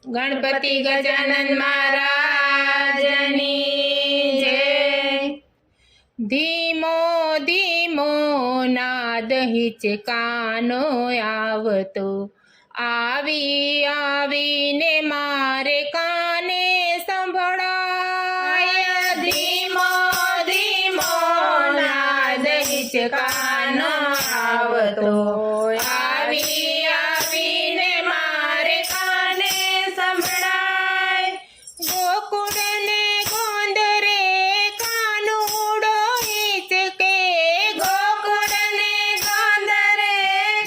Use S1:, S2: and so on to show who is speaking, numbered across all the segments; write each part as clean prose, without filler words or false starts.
S1: ગણપતિ ગજાનન મહારાજની જય। ધીમો ધીમો નાદ હિચકાનો આવતો, આવી આવીને મારે કાને સંભળાય। ધીમો ધીમો નાદ હિચકાનો આવતો, આવી આવીને મારે કાને સંભળાય। ગોકુળને ગોંદરે કાનુડો હિચકે, ગોકુળને ગોંદરે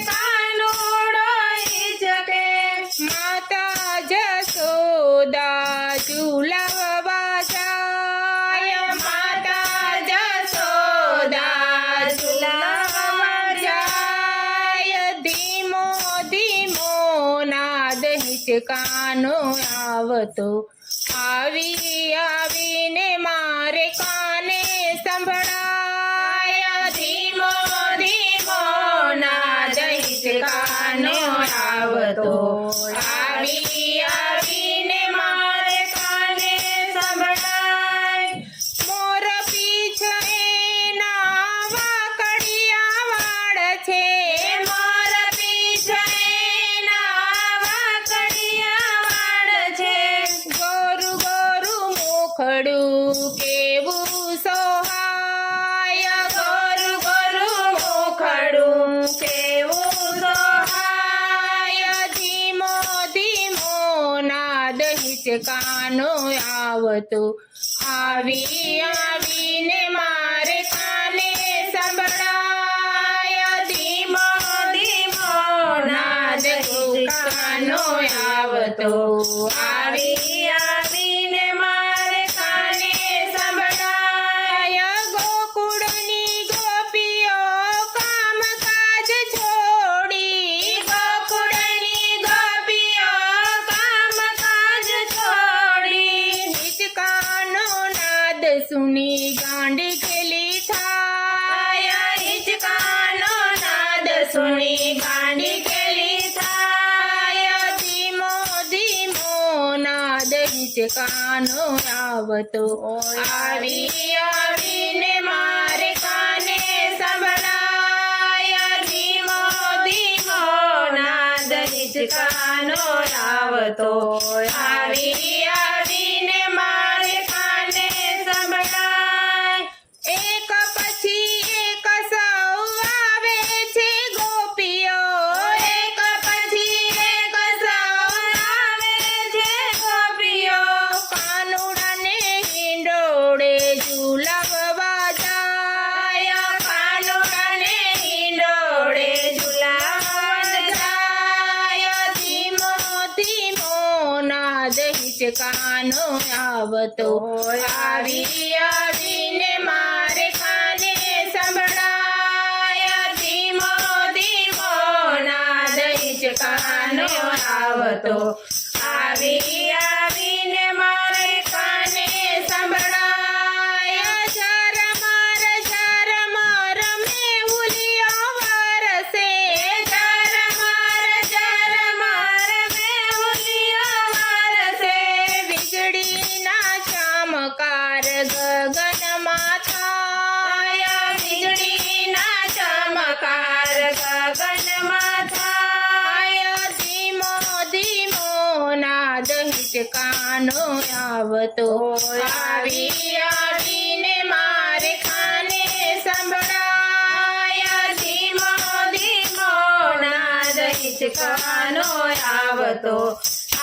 S1: કાનુડો હિચકે। માતા જશોદા ઝુલાવવા જાય, માતા જશોદા ઝુલાવવા જાય। ધીમો ધીમો નાદ હિચકાનો આવતો, આવી આવીને મારે કાને સંભળાય। ધીમો ધીમો નાદ હિચકાનો આવતો, આવી આવીને મારે કાને સંભળાય। મોર પીછે એના વાકડિયા વાળ છે, મોર પીછે એના વાકડિયા વાળ છે। ગોરુ ગોરુ મુખડું કેવું સોહાય, ગોરુ ગોરુ મુખડું કેવું સોહાય। ધીમો ધીમો નાદ હિચકાનો આવતો, આવી આવીને મારે કાને સંભળાય। ધીમો ધીમો નાદ હિચકાનો આવતો, આવી આવીને મારે કાને સંભળાય। ગોકુળની ગોપીઓ કામકાજ છોડી, ગોકુળની ગોપીઓ કામકાજ છોડી। હિચકાનો નાદ સુની ગાંડી ખેલી થાય, હિચકાનો નાદ સુની ગાંડી ખેલી થાય। ધીમો ધીમો નાદ હિચકાનો આવતો, આવી આવીને મારે કાને સંભળાય। ધીમો ધીમો નાદ હિચકાનો આવતો, આવી આવીને મારે કાને સંભળાય। એક પછી એક સૌ આવે છે ગોપીઓ, એક પછી એક સૌ આવે છે ગોપીઓ। કાનુડાને હિંડોળે ઝુલાવવા જાય, કાનુડાને હિંડોળે ઝુલાવવા જાય। ધીમો ધીમો નાદ હિચકાનો આવતો, આવી આવીને મારે કાને સંભળાય। ધીમો ધીમો નાદ હિચકાનો આવતો, આવી આવીને મારે કાને સંભળાય। ઝરમર ઝરમર મેહુલિયો વરસે, ઝરમર ઝરમર મેહુલિયો વરસે। વીજળીના ચમકાર ગગનમાં થાય, વીજળીના ચમકાર ગગનમાં થાય। ધીમો ધીમો નાદ હિચકાનો આવતો, આવી આવીને મારે કાને સંભળાય। ધીમો ધીમો નાદ હિચકાનો આવતો,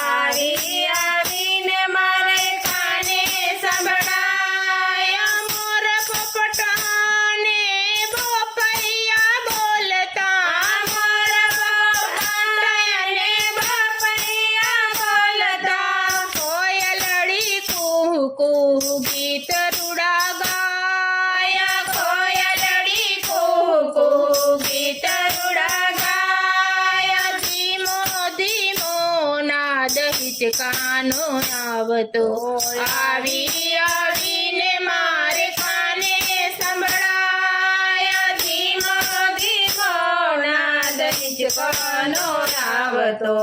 S1: આવી આવીને મારે કાને સંભળાય। મોર પોપટાને બોપૈયા બોલતા, મોર પોપટાને બોપૈયા બોલતા। કોયલડી કુહુ કુહુ ગીત રૂડા ગાય, કોયલડી કુહુ કુહુ ગીત રૂડા ગાય। ધીમો ધીમો નાદ હિચકાનો આવતો, આવી આવીને મારે કાને સંભળાય। ધીમો ધીમો નાદ હિચકાનો આવતો,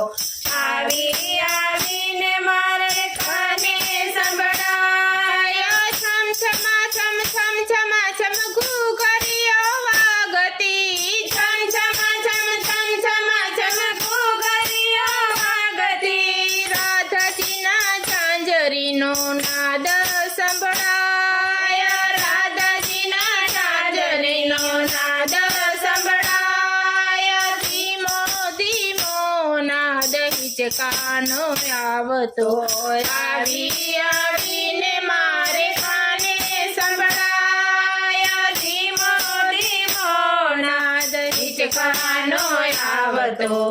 S1: આવી આવીને
S2: કાનો આવતો
S1: આવીને મારે કાને સંભળાય ધીમો ધીમો નાદ હિચકાનો આવતો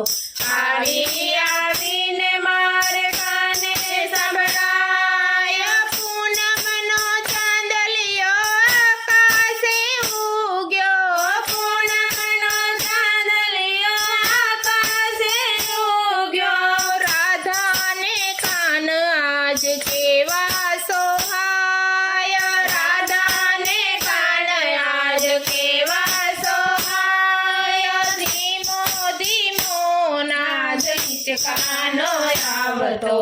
S1: આવીને મારે કાને સંભળાય
S2: પૂનમનો ચાંદલિયો આકાશે ઉગ્યો
S1: પૂનમનો ચાંદલિયો આકાશે ઉગ્યો
S2: રાધાને કાન આજ કેવા સોહાય
S1: રાધાને કાન આજ કેવા સોહાય
S2: ધીમો ધીમો નાદ
S1: હિચકાનો આવતો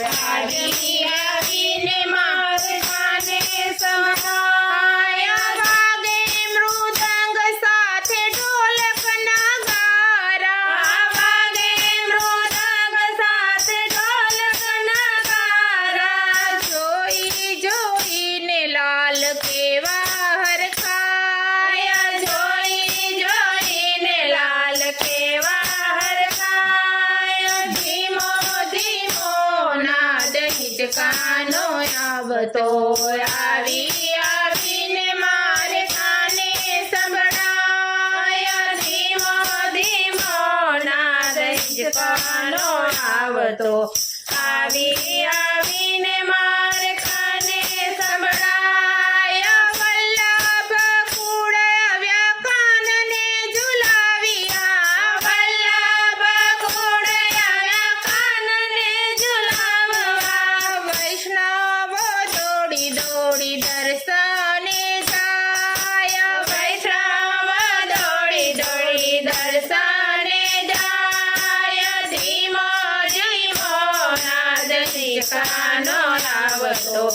S1: આવીને મારે કાને સંભળાય
S2: વાગે મૃદંગ સાથે ઢોલકના ગારા
S1: વાગે મૃદંગ સાથે ઢોલકના ગારા
S2: જોઈ જોઈને લાલ કેવા હરખાય
S1: જોઈને લાલ કેવા હરખાય ધીમો ધીમો નાદ હિચકાનો આવતો આવીને મારે કાને સંભળાય ધીમો ધીમો નાદ હિચકાનો આવતો આવીને મારે કાને સંભળાય
S2: વલ્લભ કુળ આવ્યા કાનને ઝુલાવ્યા
S1: વલ્લભ કુળ આવ્યા કાનને ઝુલાવવા
S2: વૈષ્ણવ દોડી દોડી દર્શને જાય
S1: વૈષ્ણવ દોડી દોડી દર્શને જાય ધીમો ધીમો નાદ હિચકાનો આવતો